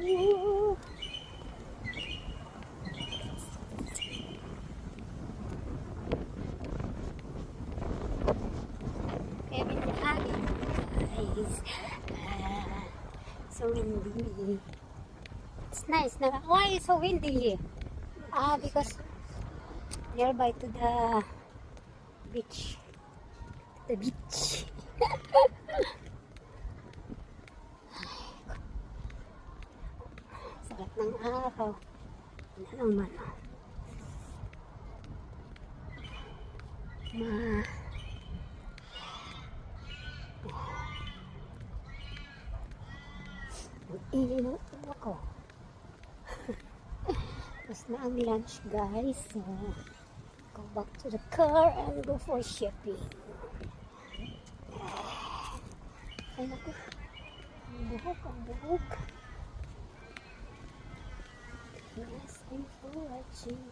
Every time, guys. So windy. It's nice. Now, why is so windy here? Because nearby to the beach. The beach. Sarap ng araw. Ano naman, Iinom ako. Tapos na ang lunch, guys. So, go back to the car and go for shopping. Ay, naku. Ang buhok, ang buhok. Yes, I'm for watching.